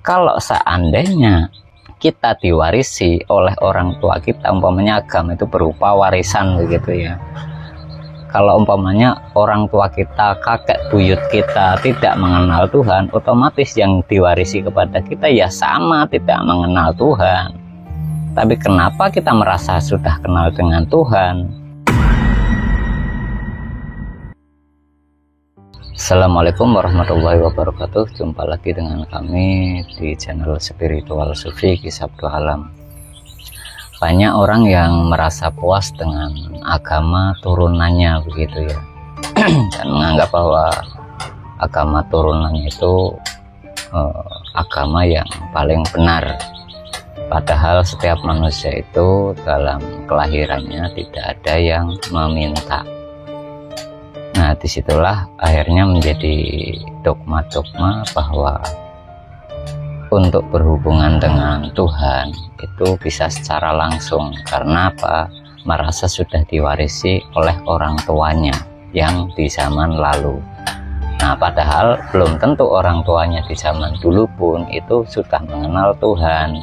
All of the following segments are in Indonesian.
kalau seandainya kita diwarisi oleh orang tua kita, umpamanya agama itu berupa warisan begitu ya. Kalau umpamanya orang tua kita, kakek buyut kita tidak mengenal Tuhan, otomatis yang diwarisi kepada kita ya sama tidak mengenal Tuhan. Tapi kenapa kita merasa sudah kenal dengan Tuhan? Assalamualaikum warahmatullahi wabarakatuh. Jumpa lagi dengan kami di channel Spiritual Sufi Kisah Dua Alam. Banyak orang yang merasa puas dengan agama turunannya begitu ya, dan menganggap bahwa agama turunannya itu agama yang paling benar. Padahal setiap manusia itu dalam kelahirannya tidak ada yang meminta. Nah, disitulah akhirnya menjadi dogma-dogma bahwa untuk berhubungan dengan Tuhan itu bisa secara langsung. Karena apa? Merasa sudah diwarisi oleh orang tuanya yang di zaman lalu. Nah, padahal belum tentu orang tuanya di zaman dulu pun itu sudah mengenal Tuhan.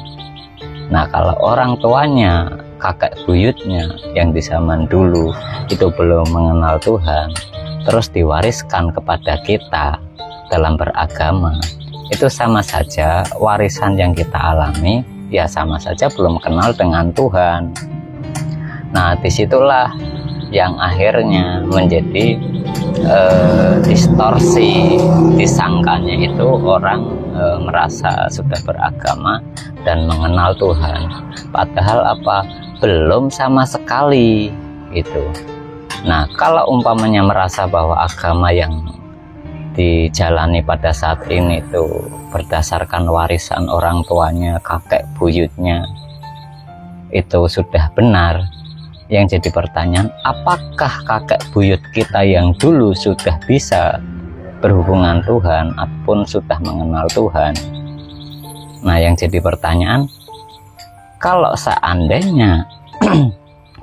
Nah, kalau orang tuanya, kakek buyutnya yang di zaman dulu itu belum mengenal Tuhan, terus diwariskan kepada kita dalam beragama, itu sama saja warisan yang kita alami, ya sama saja belum kenal dengan Tuhan. Nah, disitulah yang akhirnya menjadi distorsi, disangkanya itu orang merasa sudah beragama dan mengenal Tuhan, padahal apa? Belum sama sekali itu. Nah, kalau umpamanya merasa bahwa agama yang dijalani pada saat ini itu berdasarkan warisan orang tuanya, kakek buyutnya, itu sudah benar, yang jadi pertanyaan, apakah kakek buyut kita yang dulu sudah bisa berhubungan Tuhan ataupun sudah mengenal Tuhan? Nah, yang jadi pertanyaan, kalau seandainya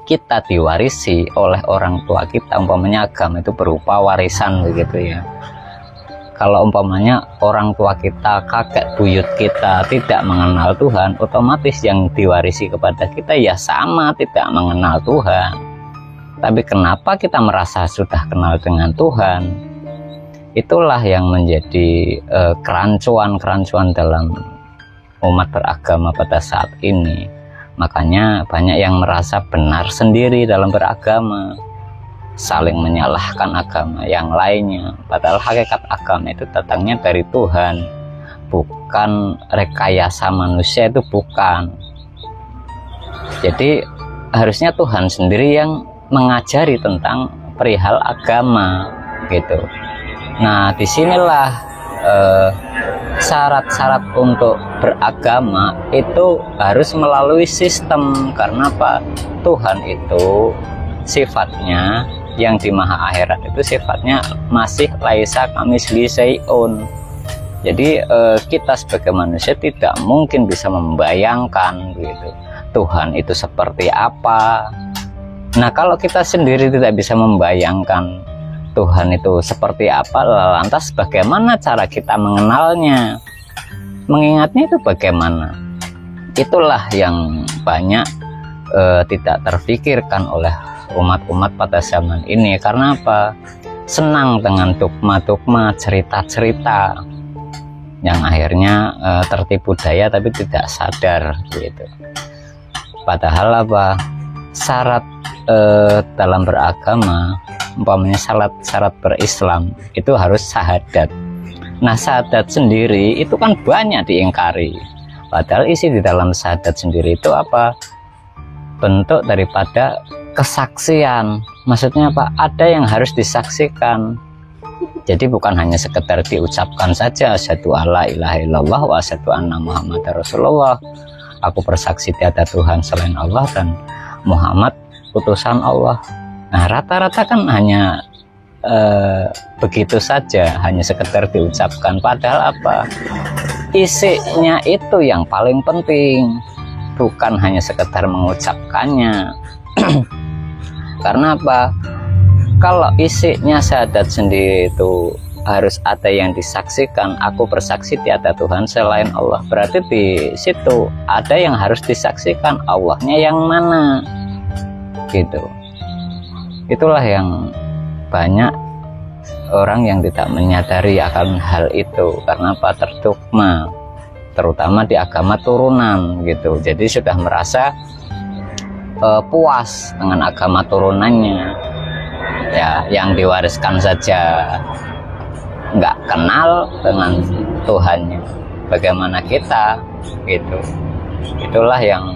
kita diwarisi oleh orang tua kita, umpamanya agama itu berupa warisan begitu ya. Kalau umpamanya orang tua kita, kakek buyut kita tidak mengenal Tuhan, otomatis yang diwarisi kepada kita ya sama tidak mengenal Tuhan. Tapi kenapa kita merasa sudah kenal dengan Tuhan? Itulah yang menjadi kerancuan-kerancuan dalam umat beragama pada saat ini. Makanya banyak yang merasa benar sendiri dalam beragama, saling menyalahkan agama yang lainnya. Padahal hakikat agama itu datangnya dari Tuhan, bukan rekayasa manusia, itu bukan. Jadi harusnya Tuhan sendiri yang mengajari tentang perihal agama gitu. Nah, disinilah syarat-syarat untuk beragama itu harus melalui sistem. Karena apa? Tuhan itu sifatnya yang di maha akhirat itu sifatnya masih laisa kamitslihi syai'un. Jadi kita sebagai manusia tidak mungkin bisa membayangkan gitu Tuhan itu seperti apa. Nah, kalau kita sendiri tidak bisa membayangkan Tuhan itu seperti apa, lantas bagaimana cara kita mengenalnya, mengingatnya itu bagaimana? Itulah yang banyak tidak terfikirkan oleh umat-umat pada zaman ini. Karena apa? Senang dengan dogma-dogma, cerita-cerita yang akhirnya tertipu daya tapi tidak sadar gitu. Padahal apa? Syarat dalam beragama, umpamanya syarat berislam itu harus syahadat. Nah, syahadat sendiri itu kan banyak diingkari. Padahal isi di dalam syahadat sendiri itu apa? Bentuk daripada kesaksian. Maksudnya apa? Ada yang harus disaksikan. Jadi bukan hanya sekedar diucapkan saja, asyhadu alla ilaha illallah wa asyhadu anna muhammadar rasulullah. Aku bersaksi tiada Tuhan selain Allah dan Muhammad utusan Allah. Nah, rata-rata kan hanya begitu saja, hanya sekedar diucapkan. Padahal apa? Isinya itu yang paling penting, bukan hanya sekedar mengucapkannya. Karena apa? Kalau isinya syahadat sendiri itu harus ada yang disaksikan. Aku bersaksi tiada Tuhan selain Allah. Berarti di situ ada yang harus disaksikan, Allahnya yang mana gitu. Itulah yang banyak orang yang tidak menyadari akan hal itu. Karena apa? Terdogma, terutama di agama turunan gitu. Jadi sudah merasa puas dengan agama turunannya, ya, yang diwariskan saja, nggak kenal dengan Tuhannya. Bagaimana kita gitu. Itulah yang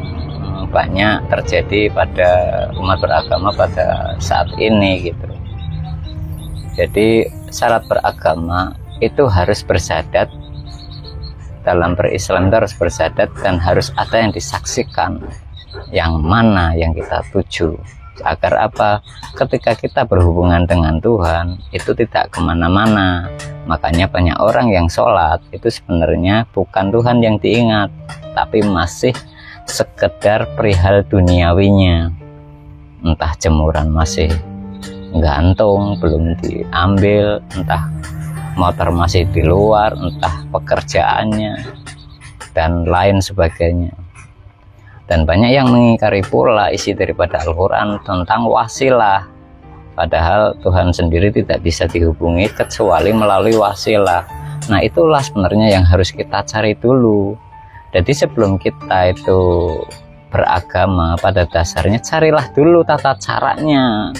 banyak terjadi pada umat beragama pada saat ini gitu. Jadi syarat beragama itu harus bersyahadat. Dalam berislam itu harus bersyahadat dan harus ada yang disaksikan, yang mana yang kita tuju, agar apa? Ketika kita berhubungan dengan Tuhan itu tidak kemana-mana. Makanya banyak orang yang sholat itu sebenarnya bukan Tuhan yang diingat, tapi masih sekedar perihal duniawinya. Entah jemuran masih gantung belum diambil, entah motor masih di luar, entah pekerjaannya dan lain sebagainya. Dan banyak yang mengingkari pula isi daripada Al-Quran tentang wasilah. Padahal Tuhan sendiri tidak bisa dihubungi kecuali melalui wasilah. Nah, itulah sebenarnya yang harus kita cari dulu. Jadi sebelum kita itu beragama, pada dasarnya carilah dulu tata caranya.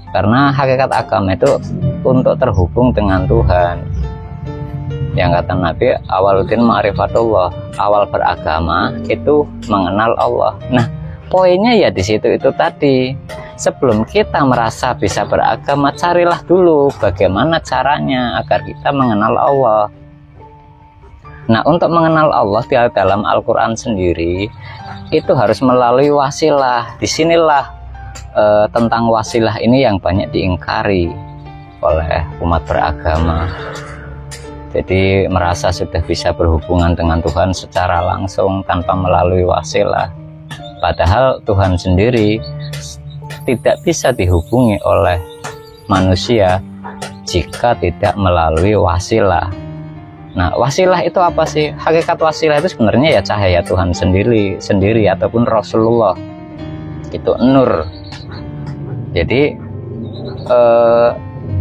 Karena hakikat agama itu untuk terhubung dengan Tuhan. Yang kata Nabi, awaluddin ma'rifatullah, awal beragama itu mengenal Allah. Nah, poinnya ya di situ itu tadi. Sebelum kita merasa bisa beragama, carilah dulu bagaimana caranya agar kita mengenal Allah. Nah, untuk mengenal Allah di dalam Al-Quran sendiri itu harus melalui wasilah. Disinilah tentang wasilah ini yang banyak diingkari oleh umat beragama. Jadi merasa sudah bisa berhubungan dengan Tuhan secara langsung tanpa melalui wasilah. Padahal Tuhan sendiri tidak bisa dihubungi oleh manusia jika tidak melalui wasilah. Nah, wasilah itu apa sih? Hakikat wasilah itu sebenarnya ya cahaya Tuhan sendiri ataupun Rasulullah. Itu nur. Jadi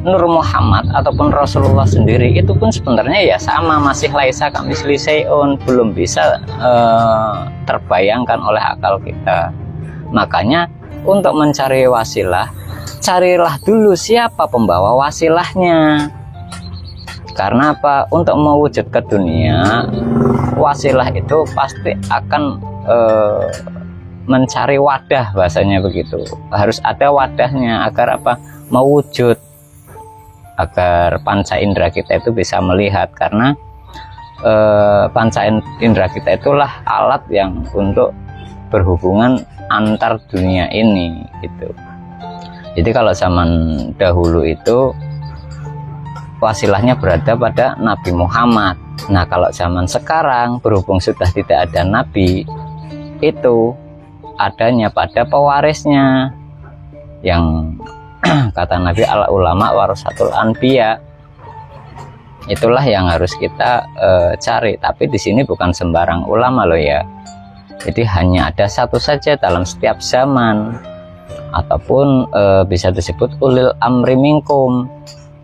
Nur Muhammad ataupun Rasulullah sendiri itu pun sebenarnya ya sama, masih laisa kamitsli syai'un, belum bisa terbayangkan oleh akal kita. Makanya untuk mencari wasilah, carilah dulu siapa pembawa wasilahnya. Karena apa? Untuk mewujud ke dunia, wasilah itu pasti akan mencari wadah, bahasanya begitu. Harus ada wadahnya agar apa? Mewujud, agar panca indera kita itu bisa melihat. Karena panca indera kita itulah alat yang untuk berhubungan antar dunia ini gitu. Jadi kalau zaman dahulu itu wasilahnya berada pada Nabi Muhammad. Nah, kalau zaman sekarang berhubung sudah tidak ada nabi, itu adanya pada pewarisnya, yang kata Nabi al ulama warasatul anbiya. Itulah yang harus kita cari. Tapi di sini bukan sembarang ulama loh ya. Jadi hanya ada satu saja dalam setiap zaman, ataupun bisa disebut ulil amri minkum.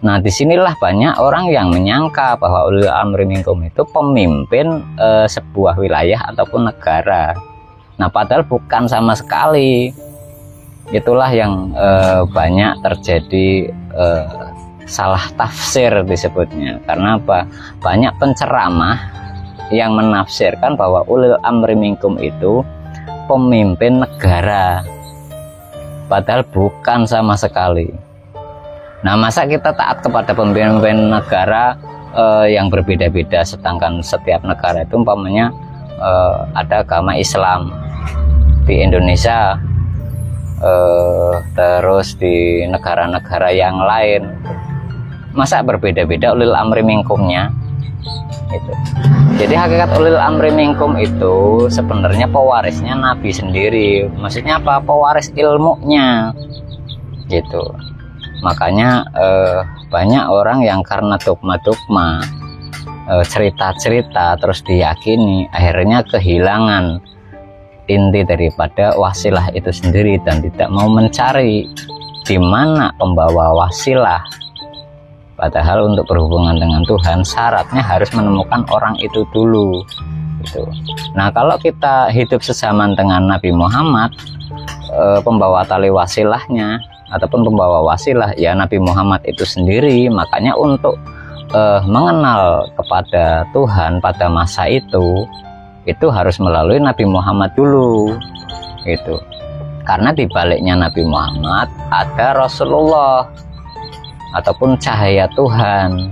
Nah, disinilah banyak orang yang menyangka bahwa ulil amri minkum itu pemimpin sebuah wilayah ataupun negara. Nah, padahal bukan sama sekali. Itulah yang banyak terjadi salah tafsir disebutnya. Karena apa? Banyak penceramah yang menafsirkan bahwa ulil amri minkum itu pemimpin negara, padahal bukan sama sekali. Nah, masa kita taat kepada pemimpin negara yang berbeda-beda, sedangkan setiap negara itu umpamanya ada agama Islam di Indonesia, terus di negara-negara yang lain, masa berbeda-beda ulil amri minkumnya gitu. Jadi hakikat ulil amri minkum itu sebenarnya pewarisnya Nabi sendiri. Maksudnya apa? Pewaris ilmunya gitu. Makanya banyak orang yang karena dogma-dogma, cerita-cerita terus diyakini, akhirnya kehilangan inti daripada wasilah itu sendiri dan tidak mau mencari di mana pembawa wasilah. Padahal untuk berhubungan dengan Tuhan syaratnya harus menemukan orang itu dulu gitu. Nah, kalau kita hidup sezaman dengan Nabi Muhammad, pembawa tali wasilahnya ataupun pembawa wasilah ya Nabi Muhammad itu sendiri. Makanya untuk mengenal kepada Tuhan pada masa itu harus melalui Nabi Muhammad dulu gitu. Karena di baliknya Nabi Muhammad ada Rasulullah ataupun cahaya Tuhan.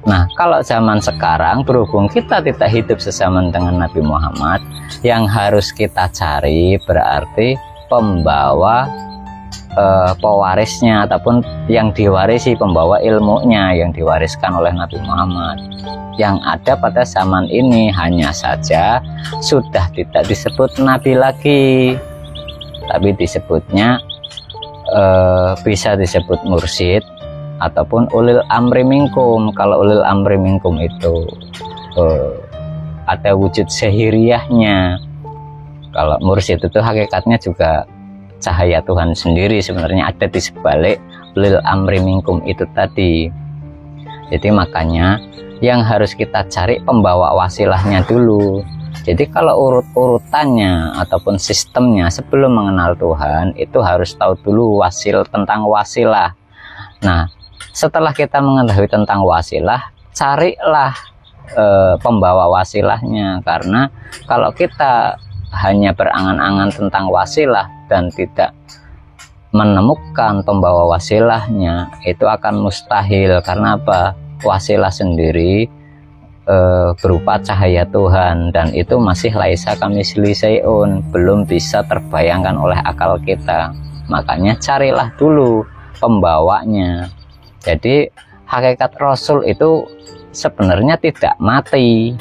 Nah, kalau zaman sekarang berhubung kita tidak hidup sezaman dengan Nabi Muhammad, yang harus kita cari berarti pembawa pewarisnya ataupun yang diwarisi, pembawa ilmunya yang diwariskan oleh Nabi Muhammad. Yang ada pada zaman ini hanya saja sudah tidak disebut Nabi lagi, tapi disebutnya bisa disebut mursyid ataupun ulil amri minkum. Kalau ulil amri minkum itu ada wujud sehiriyahnya. Kalau mursyid itu hakikatnya juga cahaya Tuhan sendiri, sebenarnya ada di sebalik ulil amri minkum itu tadi. Jadi makanya yang harus kita cari pembawa wasilahnya dulu. Jadi kalau urut-urutannya ataupun sistemnya sebelum mengenal Tuhan itu harus tahu dulu tentang wasilah. Nah, setelah kita mengetahui tentang wasilah, carilah pembawa wasilahnya. Karena kalau kita hanya berangan-angan tentang wasilah dan tidak menemukan pembawa wasilahnya, itu akan mustahil. Karena apa? Wasilah sendiri berupa cahaya Tuhan dan itu masih laisa kamisli syai'un, belum bisa terbayangkan oleh akal kita. Makanya carilah dulu pembawanya. Jadi hakikat Rasul itu sebenarnya tidak mati,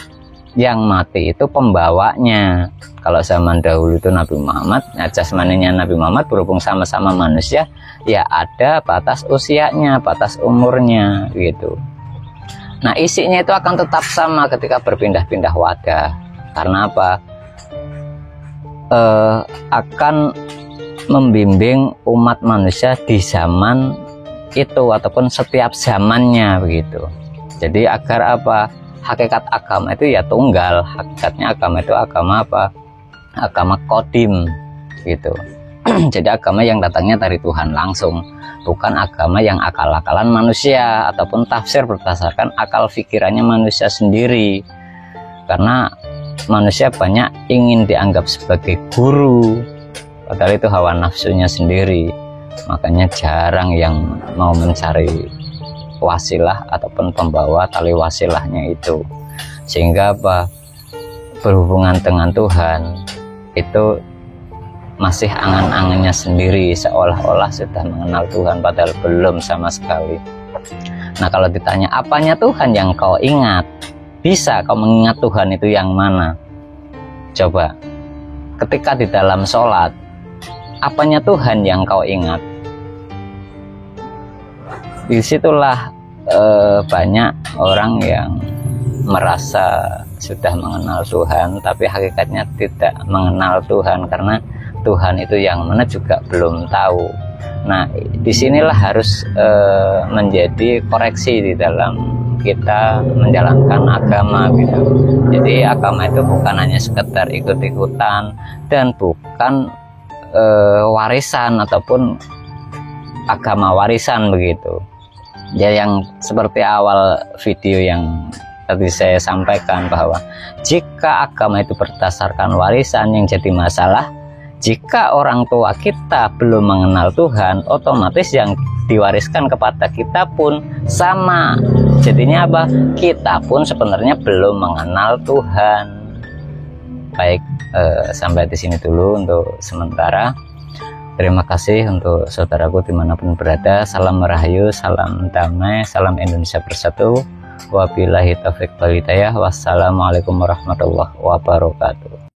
yang mati itu pembawanya. Kalau zaman dahulu itu Nabi Muhammad, jasmaninya Nabi Muhammad berhubung sama-sama manusia, ya ada batas usianya, batas umurnya gitu. Nah, isinya itu akan tetap sama ketika berpindah-pindah wadah. Karena apa? Akan membimbing umat manusia di zaman itu ataupun setiap zamannya begitu. Jadi agar apa? Hakikat agama itu ya tunggal. Hakikatnya agama itu agama apa? Agama kodim gitu. Jadi agama yang datangnya dari Tuhan langsung, bukan agama yang akal-akalan manusia ataupun tafsir berdasarkan akal pikirannya manusia sendiri. Karena manusia banyak ingin dianggap sebagai guru, padahal itu hawa nafsunya sendiri. Makanya jarang yang mau mencari wasilah ataupun pembawa tali wasilahnya itu. Sehingga apa? Berhubungan dengan Tuhan itu masih angan-angannya sendiri, seolah-olah sudah mengenal Tuhan padahal belum sama sekali. Nah, kalau ditanya apanya Tuhan yang kau ingat, bisa kau mengingat Tuhan itu yang mana? Coba ketika di dalam sholat, apanya Tuhan yang kau ingat? Disitulah banyak orang yang merasa sudah mengenal Tuhan tapi hakikatnya tidak mengenal Tuhan, karena Tuhan itu yang mana juga belum tahu. Nah, disinilah harus menjadi koreksi di dalam kita menjalankan agama gitu. Jadi agama itu bukan hanya sekedar ikut-ikutan dan bukan warisan ataupun agama warisan begitu. Ya, yang seperti awal video yang tadi saya sampaikan bahwa jika agama itu berdasarkan warisan, yang jadi masalah jika orang tua kita belum mengenal Tuhan, otomatis yang diwariskan kepada kita pun sama. Jadinya apa? Kita pun sebenarnya belum mengenal Tuhan. Baik, sampai di sini dulu untuk sementara. Terima kasih untuk saudaraku dimanapun berada. Salam rahayu, salam damai, salam Indonesia bersatu. Wabillahi taufiq wal hidayah. Wassalamualaikum warahmatullahi wabarakatuh.